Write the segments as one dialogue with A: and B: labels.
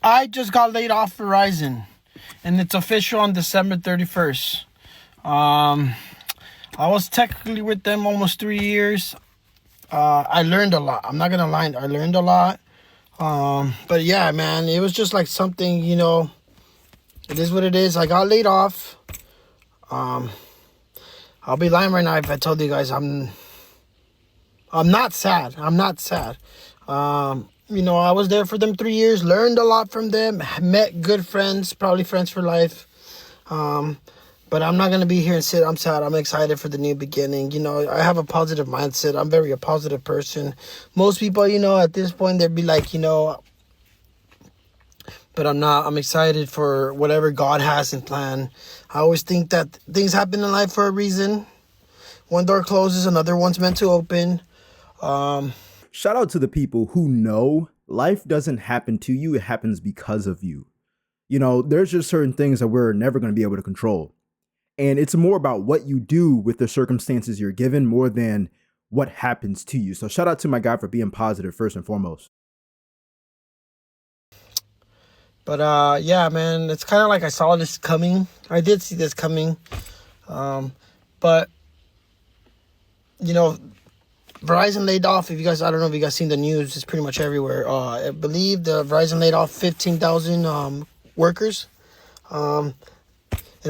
A: I just got laid off Verizon, and it's official on December 31st. I was technically with them almost 3 years. I learned a lot. I'm not gonna lie, I learned a lot. But yeah, man, it was just like something, it is what it is. I got laid off. I'll be lying right now if I told you guys I'm not sad. I'm not sad. I was there for them 3 years, learned a lot from them, met good friends, probably friends for life. But I'm not going to be here and sit, I'm sad. I'm excited for the new beginning. I have a positive mindset. I'm very a positive person. Most people, at this point, they'd be like, but I'm not. I'm excited for whatever God has in plan. I always think that things happen in life for a reason. One door closes, another one's meant to open.
B: Shout out to the people who know life doesn't happen to you, it happens because of you. There's just certain things that we're never going to be able to control. And it's more about what you do with the circumstances you're given more than what happens to you. So shout out to my guy for being positive first and foremost.
A: But yeah, man, it's kind of like I saw this coming. I did see this coming. But Verizon laid off. I don't know if you guys seen the news. It's pretty much everywhere. I believe the Verizon laid off 15,000 workers. And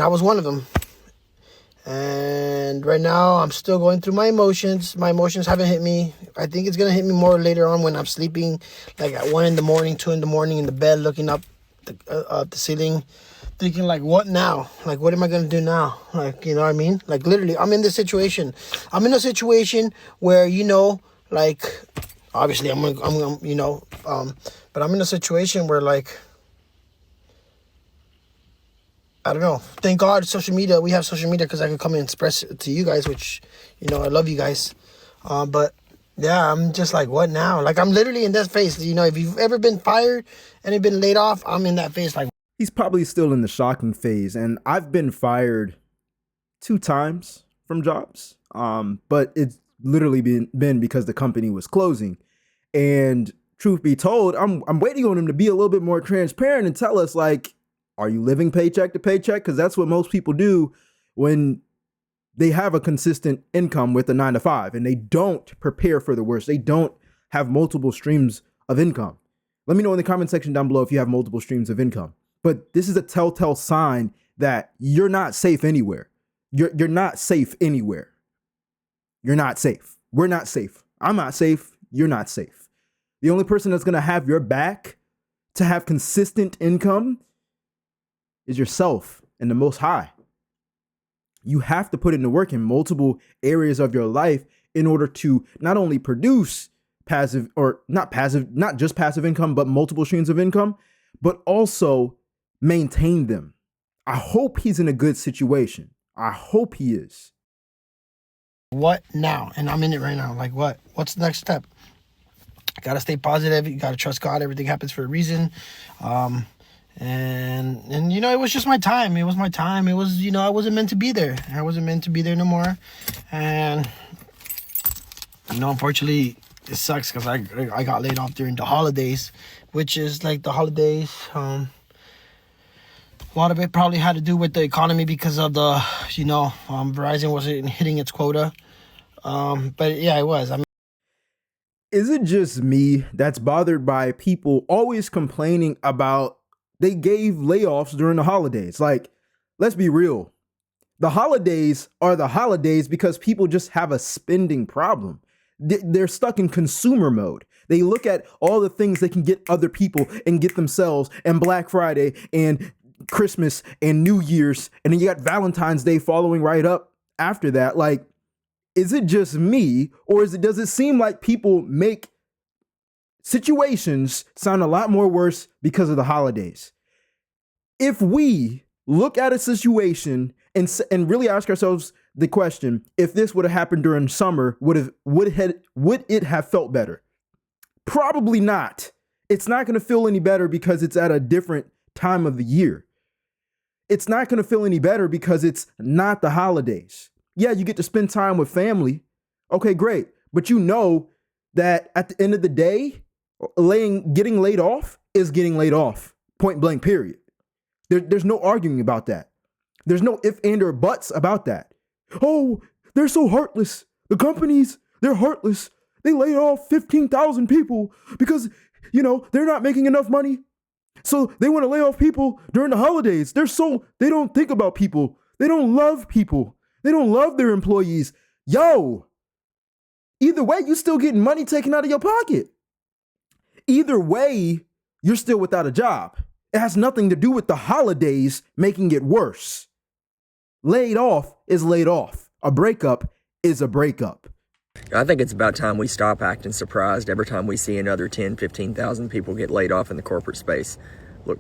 A: I was one of them. And right now I'm still going through my emotions. My emotions haven't hit me. I think it's going to hit me more later on when I'm sleeping, like at 1 in the morning, 2 in the morning in the bed, looking up the ceiling, thinking like, what now? Like, what am I going to do now? Like, you know what I mean? Like, literally, I'm in this situation. I'm in a situation where, like, obviously but I'm in a situation where, like, I don't know. Thank God social media. We have social media because I can come and express it to you guys, which, I love you guys. But yeah, I'm just like, what now? Like, I'm literally in that phase. If you've ever been fired and you've been laid off, I'm in that phase. Like,
B: He's probably still in the shocking phase. And I've been fired 2 times from jobs. But it's literally been because the company was closing. And truth be told, I'm waiting on him to be a little bit more transparent and tell us, like, are you living paycheck to paycheck? Because that's what most people do when they have a consistent income with a 9 to 5 and they don't prepare for the worst. They don't have multiple streams of income. Let me know in the comment section down below if you have multiple streams of income. But this is a telltale sign that you're not safe anywhere. You're not safe anywhere. You're not safe. We're not safe. I'm not safe. You're not safe. The only person that's going to have your back to have consistent income is yourself and the Most High. You have to put in the work in multiple areas of your life in order to not only produce not just passive income, but multiple streams of income, but also maintain them. I hope he's in a good situation. I hope he is.
A: what now? And I'm in it right now. Like, what? What's the next step? Gotta stay positive. You gotta trust God. Everything happens for a reason. And it was just my time. It was my time. It was, I wasn't meant to be there. I wasn't meant to be there no more. And unfortunately, it sucks because I got laid off during the holidays, which is like the holidays. A lot of it probably had to do with the economy because of the, Verizon wasn't hitting its quota. But yeah, it was.
B: Is it just me that's bothered by people always complaining about they gave layoffs during the holidays? Like, let's be real. The holidays are the holidays because people just have a spending problem. They're stuck in consumer mode. They look at all the things they can get other people and get themselves, and Black Friday and Christmas and New Year's. And then you got Valentine's Day following right up after that. Like, is it just me, or does it seem like people make situations sound a lot more worse because of the holidays? If we look at a situation and really ask ourselves the question, if this would have happened during summer, would it have felt better? Probably not. It's not going to feel any better because it's at a different time of the year. It's not going to feel any better because it's not the holidays. Yeah, you get to spend time with family. Okay, great. But you know that at the end of the day, getting laid off is getting laid off. Point blank, period. There's no arguing about that. There's no if, and, or buts about that. Oh, they're so heartless. The companies, they're heartless. They laid off 15,000 people because, they're not making enough money. So they want to lay off people during the holidays. They don't think about people. They don't love people. They don't love their employees. Yo, either way, you still getting money taken out of your pocket. Either way, you're still without a job. It has nothing to do with the holidays making it worse. Laid off is laid off. A breakup is a breakup.
C: I think it's about time we stop acting surprised every time we see another 10, 15,000 people get laid off in the corporate space. Look,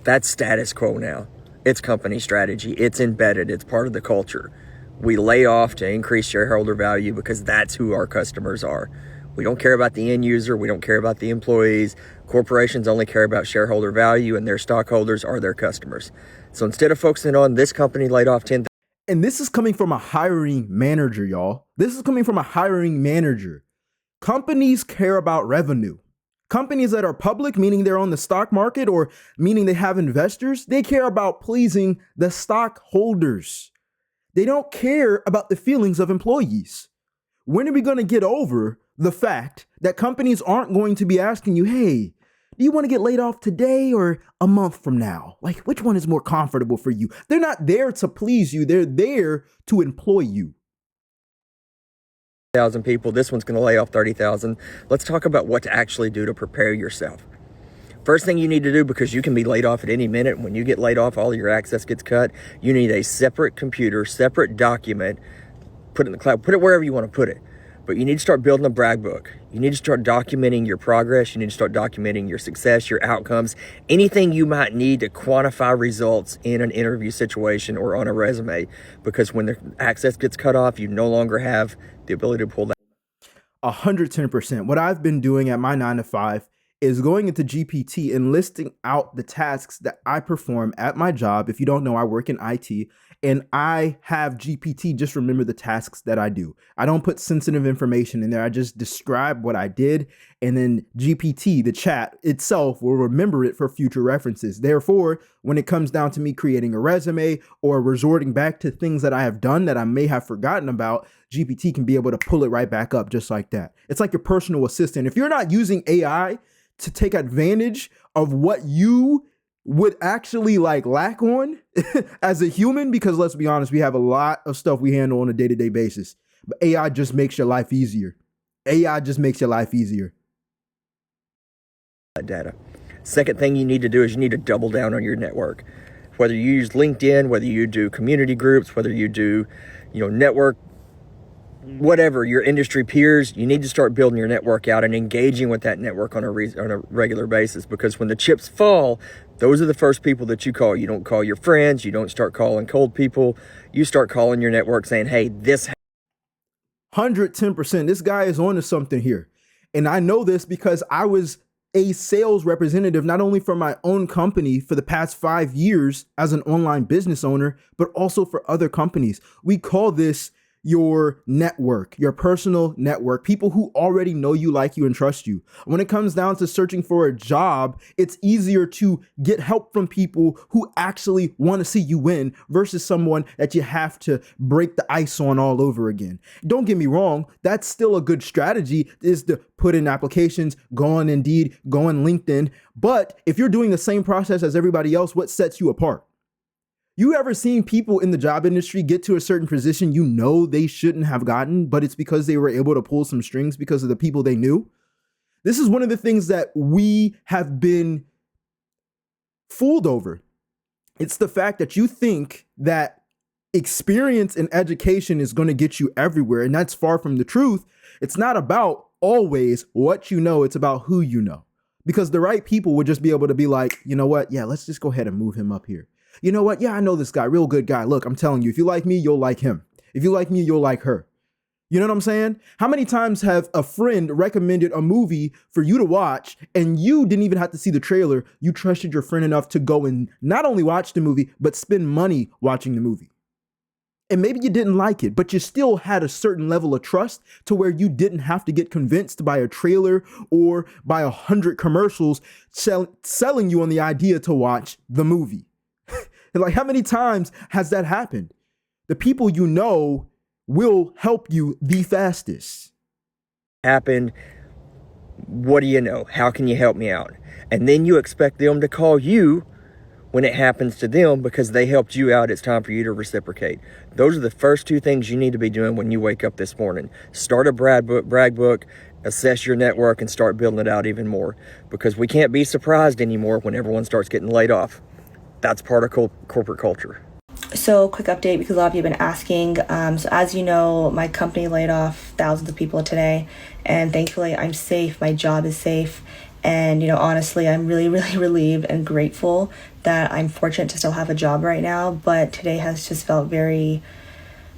C: that's status quo now. It's company strategy. It's embedded. It's part of the culture. We lay off to increase shareholder value because that's who our customers are. We don't care about the end user. We don't care about the employees. Corporations only care about shareholder value, and their stockholders are their customers. So instead of focusing on this company laid off 10,000,
B: and this is coming from a hiring manager, y'all. This is coming from a hiring manager. Companies care about revenue. Companies that are public, meaning they're on the stock market or meaning they have investors, they care about pleasing the stockholders. They don't care about the feelings of employees. When are we going to get over the fact that companies aren't going to be asking you, hey, do you want to get laid off today or a month from now? Like, which one is more comfortable for you? They're not there to please you. They're there to employ you.
C: 1,000 people, this one's going to lay off 30,000. Let's talk about what to actually do to prepare yourself. First thing you need to do, because you can be laid off at any minute. When you get laid off, all your access gets cut. You need a separate computer, separate document, put it in the cloud, put it wherever you want to put it. But you need to start building a brag book. You need to start documenting your progress. You need to start documenting your success, your outcomes, anything you might need to quantify results in an interview situation or on a resume. Because when the access gets cut off, you no longer have the ability to pull that.
B: 110%. What I've been doing at my 9 to 5 is going into GPT and listing out the tasks that I perform at my job. If you don't know, I work in IT, and I have GPT just remember the tasks that I do. I don't put sensitive information in there. I just describe what I did, and then GPT, the chat itself, will remember it for future references. Therefore, when it comes down to me creating a resume or resorting back to things that I have done that I may have forgotten about, GPT can be able to pull it right back up just like that. It's like your personal assistant. If you're not using AI to take advantage of what you would actually lack on as a human, because let's be honest, we have a lot of stuff we handle on a day-to-day basis, but AI just makes your life easier. AI just makes your life easier.
C: Data. Second thing you need to do is you need to double down on your network. Whether you use LinkedIn, whether you do community groups, whether you do, network, whatever, your industry peers, you need to start building your network out and engaging with that network on a regular basis, because when the chips fall, those are the first people that you call. You don't call your friends. You don't start calling cold people. You start calling your network saying, hey, this
B: 110%. This guy is on to something here. And I know this because I was a sales representative, not only for my own company for the past 5 years as an online business owner, but also for other companies. We call this your network, your personal network, people who already know you, like you, and trust you. When it comes down to searching for a job, it's easier to get help from people who actually want to see you win versus someone that you have to break the ice on all over again. Don't get me wrong, that's still a good strategy, is to put in applications, go on Indeed, go on LinkedIn. But if you're doing the same process as everybody else, what sets you apart? You ever seen people in the job industry get to a certain position they shouldn't have gotten, but it's because they were able to pull some strings because of the people they knew? This is one of the things that we have been fooled over. It's the fact that you think that experience and education is going to get you everywhere, and that's far from the truth. It's not about always what you know, it's about who you know. Because the right people would just be able to be like, you know what? Yeah, let's just go ahead and move him up here. You know what? Yeah, I know this guy, real good guy. Look, I'm telling you, if you like me, you'll like him. If you like me, you'll like her. You know what I'm saying? How many times have a friend recommended a movie for you to watch and you didn't even have to see the trailer? You trusted your friend enough to go and not only watch the movie, but spend money watching the movie. And maybe you didn't like it, but you still had a certain level of trust to where you didn't have to get convinced by a trailer or by 100 commercials selling you on the idea to watch the movie. And like, how many times has that happened? The people you know will help you the fastest.
C: Happened. What do you know? How can you help me out? And then you expect them to call you when it happens to them because they helped you out. It's time for you to reciprocate. Those are the first two things you need to be doing when you wake up this morning. Start a brag book, assess your network, and start building it out even more, because we can't be surprised anymore when everyone starts getting laid off. That's part of corporate culture.
D: So, quick update, because a lot of you have been asking. So as you know, my company laid off thousands of people today, and thankfully I'm safe. My job is safe. And, honestly, I'm really, really relieved and grateful that I'm fortunate to still have a job right now. But today has just felt very,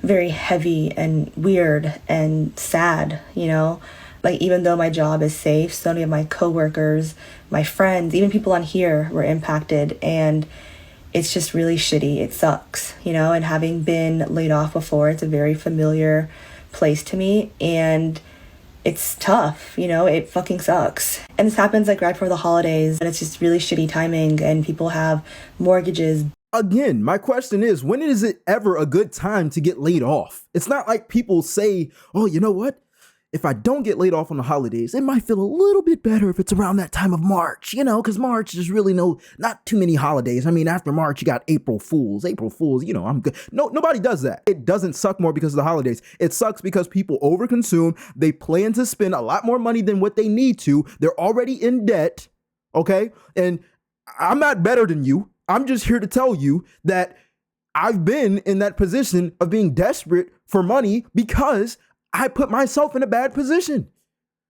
D: very heavy and weird and sad, Like, even though my job is safe, so many of my coworkers, my friends, even people on here were impacted. And it's just really shitty. It sucks, and having been laid off before, it's a very familiar place to me. And it's tough, it fucking sucks. And this happens like right before the holidays, and it's just really shitty timing, and people have mortgages.
B: Again, my question is, when is it ever a good time to get laid off? It's not like people say, oh, you know what? If I don't get laid off on the holidays, it might feel a little bit better if it's around that time of March, because March is really not too many holidays. I mean, after March, you got April Fools, I'm good. No, nobody does that. It doesn't suck more because of the holidays. It sucks because people overconsume. They plan to spend a lot more money than what they need to. They're already in debt. Okay. And I'm not better than you. I'm just here to tell you that I've been in that position of being desperate for money because I put myself in a bad position.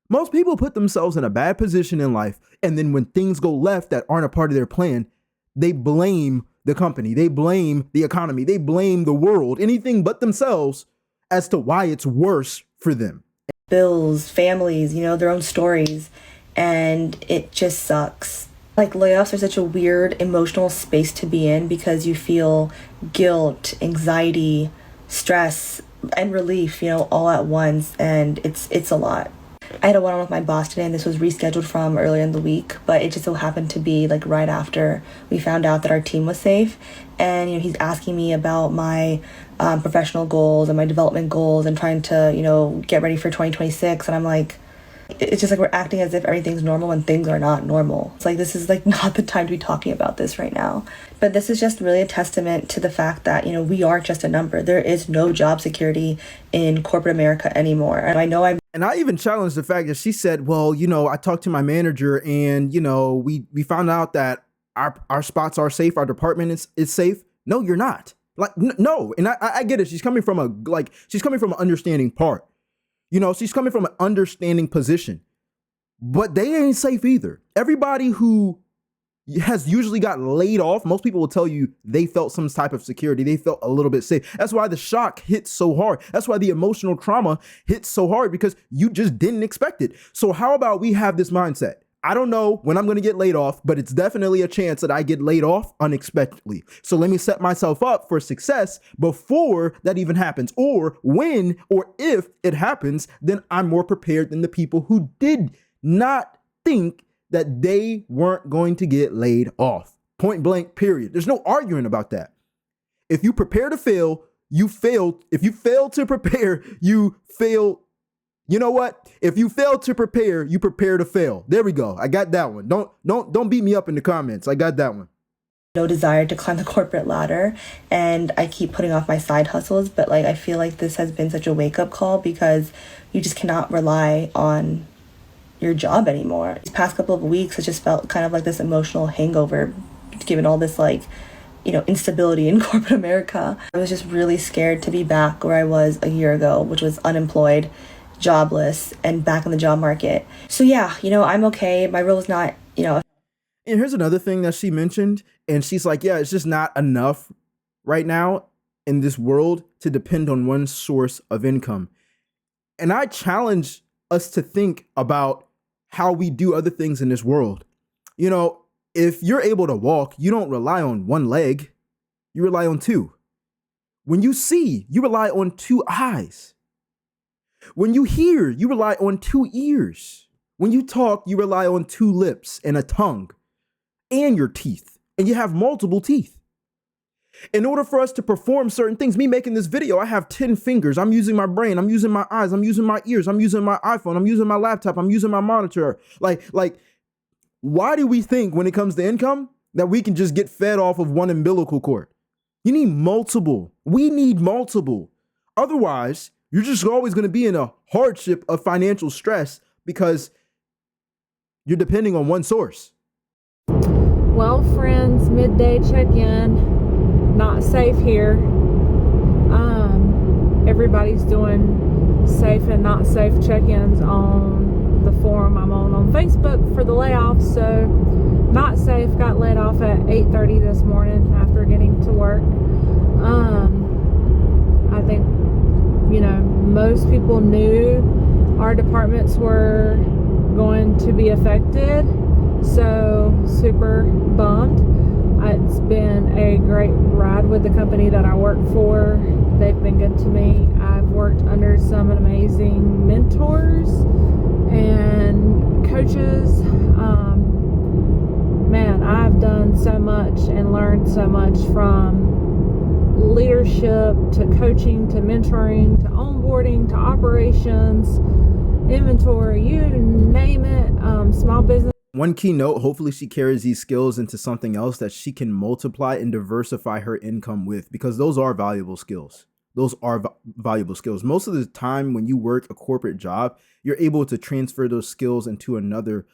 B: Most people put themselves in a bad position in life, and then when things go left that aren't a part of their plan, they blame the company, they blame the economy, they blame the world, anything but themselves, as to why it's worse for them.
D: Bills, families, their own stories, and it just sucks. Like, layoffs are such a weird emotional space to be in because you feel guilt, anxiety, stress, and relief, all at once, and it's a lot. I had a one-on-one with my boss today, and this was rescheduled from earlier in the week, but it just so happened to be like right after we found out that our team was safe. And he's asking me about my professional goals and my development goals and trying to get ready for 2026, and I'm like, it's just like we're acting as if everything's normal when things are not normal. It's like, this is like not the time to be talking about this right now. But this is just really a testament to the fact that, we aren't just a number. There is no job security in corporate America anymore. And I
B: even challenged the fact that she said, well, I talked to my manager and, we found out that our spots are safe. Our department is safe. No, you're not. Like, no. And I get it. She's coming from an understanding part. She's coming from an understanding position, but they ain't safe either. Everybody who has usually got laid off, most people will tell you they felt some type of security. They felt a little bit safe. That's why the shock hits so hard. That's why the emotional trauma hits so hard, because you just didn't expect it. So how about we have this mindset? I don't know when I'm going to get laid off, but it's definitely a chance that I get laid off unexpectedly. So let me set myself up for success before that even happens. Or when or if it happens, then I'm more prepared than the people who did not think that they weren't going to get laid off. Point blank, period. There's no arguing about that. If you prepare to fail, you failed. If you fail to prepare, you fail. You know what? If you fail to prepare, you prepare to fail. There we go. I got that one. Don't beat me up in the comments. I got that one.
D: No desire to climb the corporate ladder, and I keep putting off my side hustles, but I feel like this has been such a wake-up call because you just cannot rely on your job anymore. These past couple of weeks, it just felt kind of like this emotional hangover, given all this instability in corporate America. I was just really scared to be back where I was a year ago, which was unemployed, jobless, and back in the job market. So yeah, I'm okay. My role is not,
B: And here's another thing that she mentioned, and she's like, yeah, it's just not enough right now in this world to depend on one source of income. And I challenge us to think about how we do other things in this world. If you're able to walk, you don't rely on one leg, you rely on two. When you see, you rely on 2 eyes. When you hear, you rely on 2 ears. When you talk, you rely on 2 lips and a tongue and your teeth. And you have multiple teeth. In order for us to perform certain things, me making this video, I have 10 fingers. I'm using my brain. I'm using my eyes. I'm using my ears. I'm using my iPhone. I'm using my laptop. I'm using my monitor. Like, why do we think when it comes to income that we can just get fed off of one umbilical cord? You need multiple. We need multiple. Otherwise, you're just always going to be in a hardship of financial stress because you're depending on one source.
E: Well, friends, midday check-in. Not safe here. Everybody's doing safe and not safe check-ins on the forum I'm on Facebook for the layoffs. So, not safe. Got laid off at 8:30 this morning after getting to work. I think, most people knew our departments were going to be affected. So, super bummed. It's been a great ride with the company that I work for. They've been good to me. I've worked under some amazing mentors and coaches. Man, I've done so much and learned so much, from leadership to coaching to mentoring to onboarding to operations, inventory, you name it, small business.
B: One key note, hopefully she carries these skills into something else that she can multiply and diversify her income with, because those are valuable skills. Those are valuable skills. Most of the time when you work a corporate job, you're able to transfer those skills into another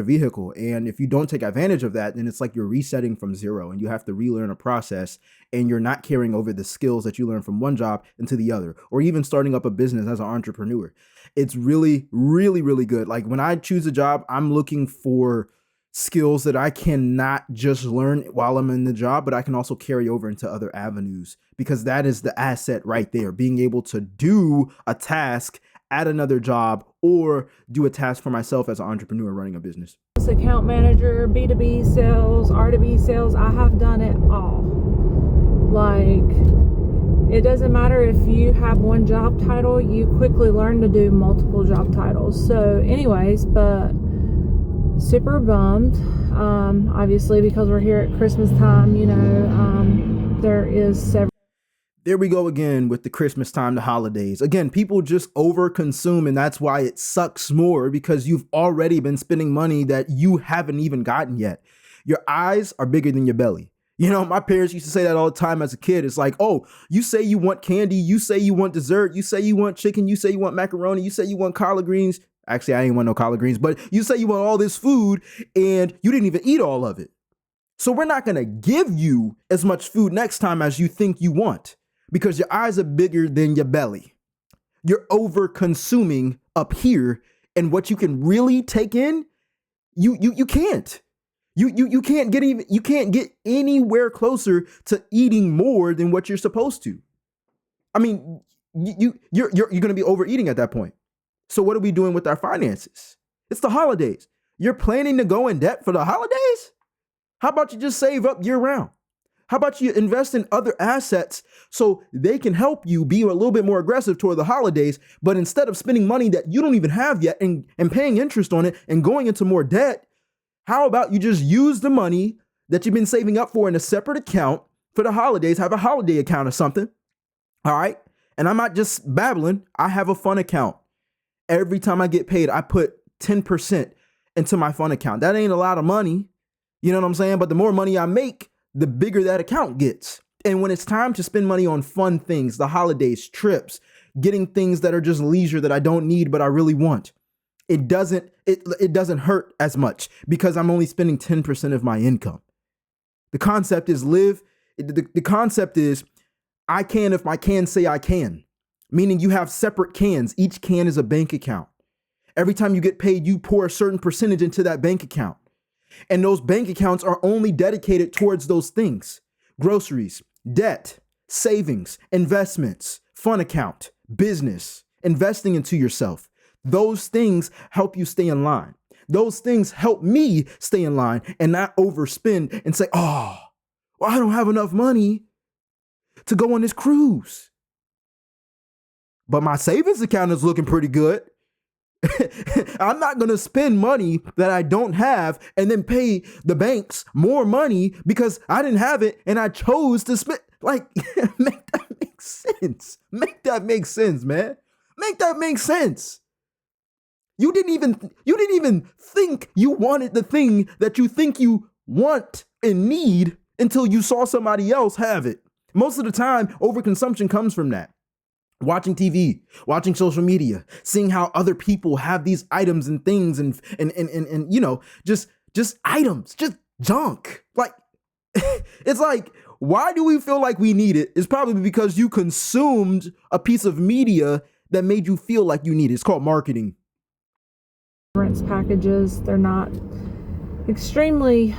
B: vehicle. And if you don't take advantage of that, then it's like you're resetting from zero and you have to relearn a process, and you're not carrying over the skills that you learned from one job into the other, or even starting up a business as an entrepreneur. It's really, really, really good. Like when I choose a job, I'm looking for skills that I cannot just learn while I'm in the job, but I can also carry over into other avenues, because that is the asset right there. Being able to do a task at another job or do a task for myself as an entrepreneur running a business.
E: Account manager, B2B sales, R2B sales, I have done it all. Like, it doesn't matter if you have one job title, you quickly learn to do multiple job titles. So anyways, but super bummed, obviously, because we're here at Christmas time, there is several.
B: There we go again with the Christmas time, the holidays. Again, people just overconsume, and that's why it sucks more, because you've already been spending money that you haven't even gotten yet. Your eyes are bigger than your belly. My parents used to say that all the time as a kid. It's like, oh, you say you want candy, you say you want dessert, you say you want chicken, you say you want macaroni, you say you want collard greens. Actually, I didn't want no collard greens, but you say you want all this food and you didn't even eat all of it. So we're not going to give you as much food next time as you think you want, because your eyes are bigger than your belly. You're over consuming up here, and what you can really take in, you can't. You can't get anywhere closer to eating more than what you're supposed to. I mean, you're going to be overeating at that point. So what are we doing with our finances? It's the holidays. You're planning to go in debt for the holidays? How about you just save up year round? How about you invest in other assets so they can help you be a little bit more aggressive toward the holidays? But instead of spending money that you don't even have yet and paying interest on it and going into more debt, how about you just use the money that you've been saving up for in a separate account for the holidays? Have a holiday account or something. All right. And I'm not just babbling. I have a fun account. Every time I get paid, I put 10% into my fun account. That ain't a lot of money. You know what I'm saying? But the more money I make, the bigger that account gets. And when it's time to spend money on fun things, the holidays, trips, getting things that are just leisure that I don't need, but I really want, it doesn't hurt as much because I'm only spending 10% of my income. The concept is the concept is I can if my can say I can, meaning you have separate cans. Each can is a bank account. Every time you get paid, you pour a certain percentage into that bank account. And those bank accounts are only dedicated towards those things: groceries, debt, savings, investments, fun account, business, investing into yourself. Those things help you stay in line. Those things help me stay in line and not overspend and say, oh, well, I don't have enough money. to go on this cruise. But my savings account is looking pretty good. I'm not going to spend money that I don't have and then pay the banks more money because I didn't have it and I chose to spend. Like, make that make sense. Make that make sense, man. Make that make sense. You didn't even think you wanted the thing that you think you want and need until you saw somebody else have it. Most of the time, overconsumption comes from that. Watching TV, watching social media, seeing how other people have these items and things and you know, just items, just junk. Like, it's like, why do we feel like we need it? It's probably because you consumed a piece of media that made you feel like you need it. It's called marketing.
E: Insurance packages, they're not extremely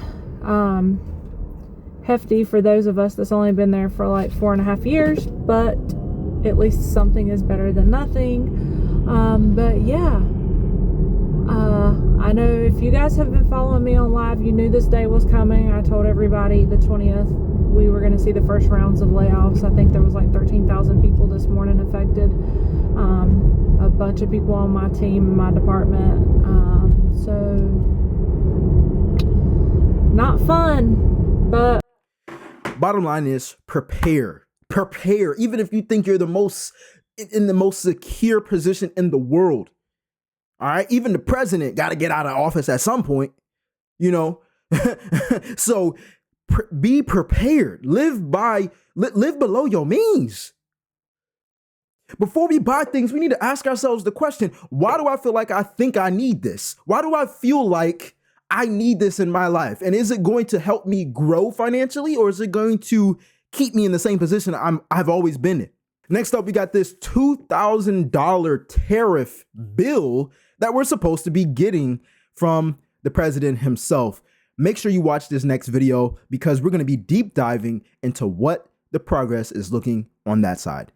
E: hefty for those of us that's only been there for like 4.5 years, but at least something is better than nothing. But yeah, I know if you guys have been following me on live, you knew this day was coming. I told everybody the 20th we were going to see the first rounds of layoffs. I think there was like 13,000 people this morning affected. A bunch of people on my team, my department. So not fun, but
B: bottom line is prepare. Even if you think you're the most in the most secure position in the world. All right. Even the president got to get out of office at some point, you know. So be prepared. Live below your means. Before we buy things, we need to ask ourselves the question, why do I feel like I think I need this? Why do I feel like I need this in my life? And is it going to help me grow financially, or is it going to keep me in the same position I've always been in? Next up, we got this $2,000 tariff bill that we're supposed to be getting from the president himself. Make sure you watch this next video because we're going to be deep diving into what the progress is looking on that side.